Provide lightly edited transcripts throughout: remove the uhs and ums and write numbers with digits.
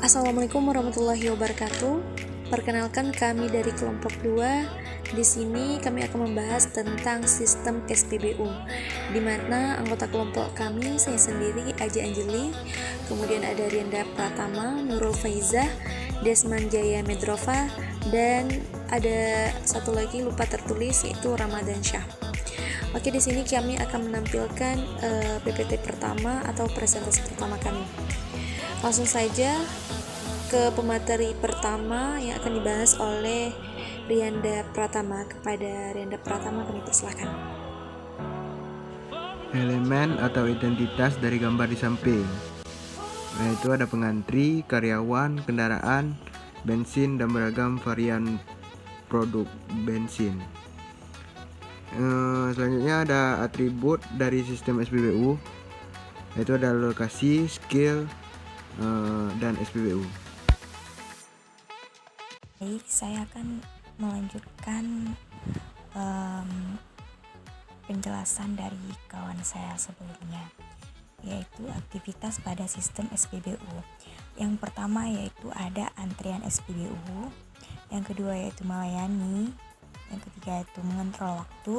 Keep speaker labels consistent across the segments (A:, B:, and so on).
A: Assalamualaikum warahmatullahi wabarakatuh. Perkenalkan, kami dari kelompok 2. Di sini kami akan membahas tentang sistem SPBU, di mana anggota kelompok kami, saya sendiri Aji Anjeli, kemudian ada Rienda Pratama, Nurul Faizah, Desman Jaya Medrova, dan ada satu lagi lupa tertulis yaitu Ramadan Syah. Oke, di sini kami akan menampilkan PPT pertama atau presentasi pertama kami. Langsung saja ke pemateri pertama yang akan dibahas oleh Rienda Pratama. Kepada Rienda Pratama kami persilakan.
B: Elemen atau identitas dari gambar di samping, yaitu ada pengantri, karyawan, kendaraan, bensin, dan beragam varian produk bensin. Selanjutnya ada atribut dari sistem SPBU, yaitu ada lokasi, skill, dan SPBU.
C: Baik, saya akan melanjutkan penjelasan dari kawan saya sebelumnya, yaitu aktivitas pada sistem SPBU. Yang pertama yaitu ada antrian SPBU, yang kedua yaitu melayani, yang ketiga yaitu mengontrol waktu,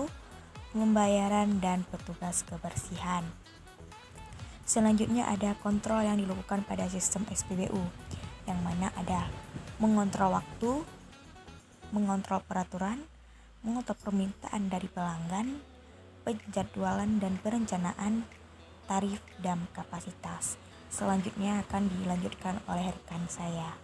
C: pembayaran, dan petugas kebersihan. Selanjutnya ada kontrol yang dilakukan pada sistem SPBU, yang mana ada mengontrol waktu, mengontrol peraturan, mengontrol permintaan dari pelanggan, penjadwalan dan perencanaan, tarif dan kapasitas. Selanjutnya akan dilanjutkan oleh rekan saya.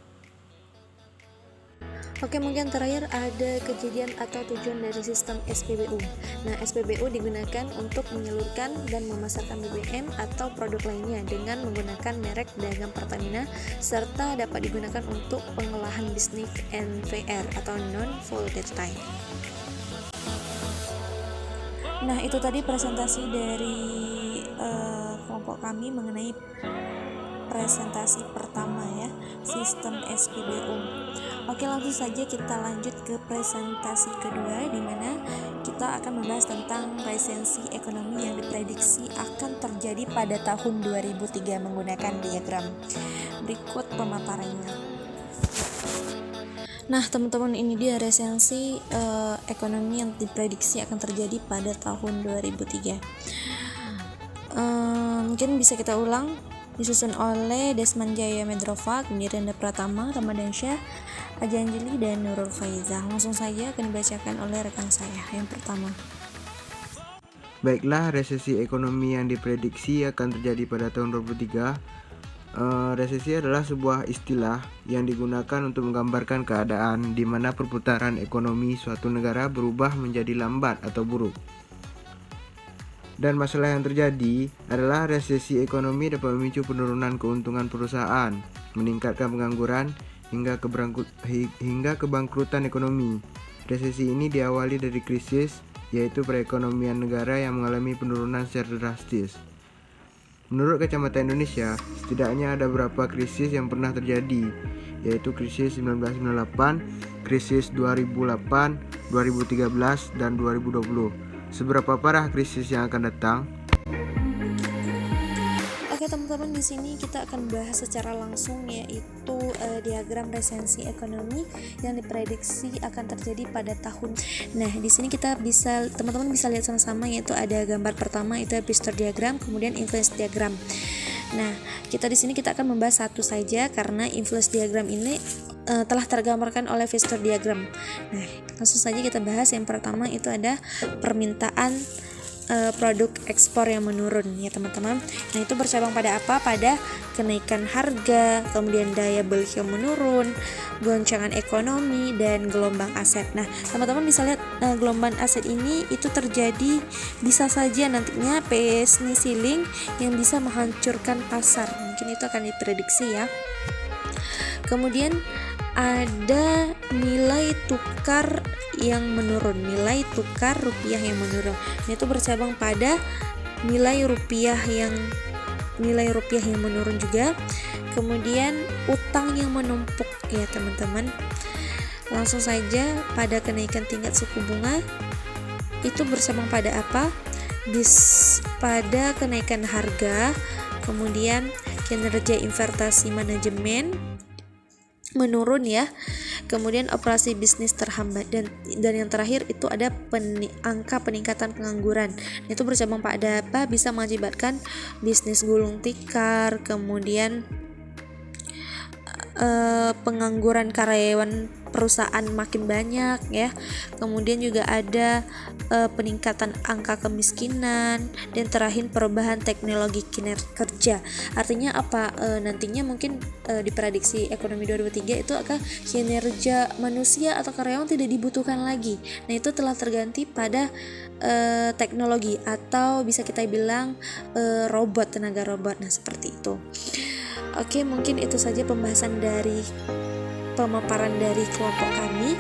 A: Oke, mungkin terakhir ada kejadian atau tujuan dari sistem SPBU. Nah, SPBU digunakan untuk menyalurkan dan memasarkan BBM atau produk lainnya dengan menggunakan merek dagang Pertamina, serta dapat digunakan untuk pengolahan bisnis NVR atau non-volatile. Nah, itu tadi presentasi dari kelompok kami mengenai presentasi pertama ya, sistem SPBU. Oke, langsung saja kita lanjut ke presentasi kedua, di mana kita akan membahas tentang resensi ekonomi yang diprediksi akan terjadi pada tahun 2003 menggunakan diagram. Berikut pemaparannya. Nah, teman-teman, ini dia resensi ekonomi yang diprediksi akan terjadi pada tahun 2003. Mungkin bisa kita ulang. Disusun oleh Desman Jaya Medrova, kemudian Rienda Pratama, Ramadan Syah, Aji Anjeli, dan Nurul Faizah. Langsung saja akan dibacakan oleh rekan saya. Yang pertama,
B: Baiklah, resesi ekonomi yang diprediksi akan terjadi pada tahun 2003. Resesi adalah sebuah istilah yang digunakan untuk menggambarkan keadaan di mana perputaran ekonomi suatu negara berubah menjadi lambat atau buruk. Dan masalah yang terjadi adalah resesi ekonomi dapat memicu penurunan keuntungan perusahaan, meningkatkan pengangguran, hingga kebangkrutan ekonomi. Resesi ini diawali dari krisis, yaitu perekonomian negara yang mengalami penurunan secara drastis. Menurut kacamata Indonesia, setidaknya ada beberapa krisis yang pernah terjadi, yaitu krisis 1998, krisis 2008, 2013, dan 2020. Seberapa parah krisis yang akan datang?
A: oke teman-teman, di sini kita akan bahas secara langsung yaitu diagram resensi ekonomi yang diprediksi akan terjadi pada tahun. Nah, di sini teman-teman bisa lihat sama-sama, yaitu ada gambar pertama itu Pistor diagram, kemudian influence diagram. Nah, kita akan membahas satu saja karena influence diagram ini telah tergambarkan oleh Pistor diagram. Nah, langsung saja kita bahas. Yang pertama itu ada permintaan produk ekspor yang menurun ya teman-teman. Nah, itu bercabang pada apa? Pada kenaikan harga, kemudian daya beli yang menurun, goncangan ekonomi, dan gelombang aset. Nah, teman-teman bisa lihat gelombang aset ini itu terjadi bisa saja nantinya PSN ceiling yang bisa menghancurkan pasar. Mungkin itu akan diprediksi ya. Kemudian ada nilai tukar yang menurun, nilai tukar rupiah yang menurun. Ini tuh bercabang pada nilai rupiah yang menurun juga. Kemudian utang yang menumpuk ya teman-teman. Langsung saja pada kenaikan tingkat suku bunga itu bercabang pada apa? Pada kenaikan harga, kemudian kinerja investasi manajemen, menurun ya. Kemudian operasi bisnis terhambat, dan yang terakhir itu ada angka peningkatan pengangguran. Itu bercabang pada apa? Bisa mengakibatkan bisnis gulung tikar, kemudian pengangguran karyawan perusahaan makin banyak ya. Kemudian juga ada peningkatan angka kemiskinan, dan terakhir perubahan teknologi kinerja. Artinya apa? Nantinya mungkin diprediksi ekonomi 2023 itu akan kinerja manusia atau karyawan tidak dibutuhkan lagi. Nah, itu telah terganti pada teknologi, atau bisa kita bilang tenaga robot. Nah, seperti itu. Oke, mungkin itu saja pembahasan dari pemaparan dari kelompok kami.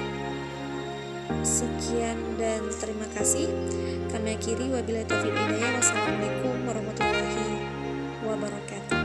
A: Sekian dan terima kasih. Kami akhiri, wabillahi taufiq hidayah. Wassalamualaikum warahmatullahi wabarakatuh.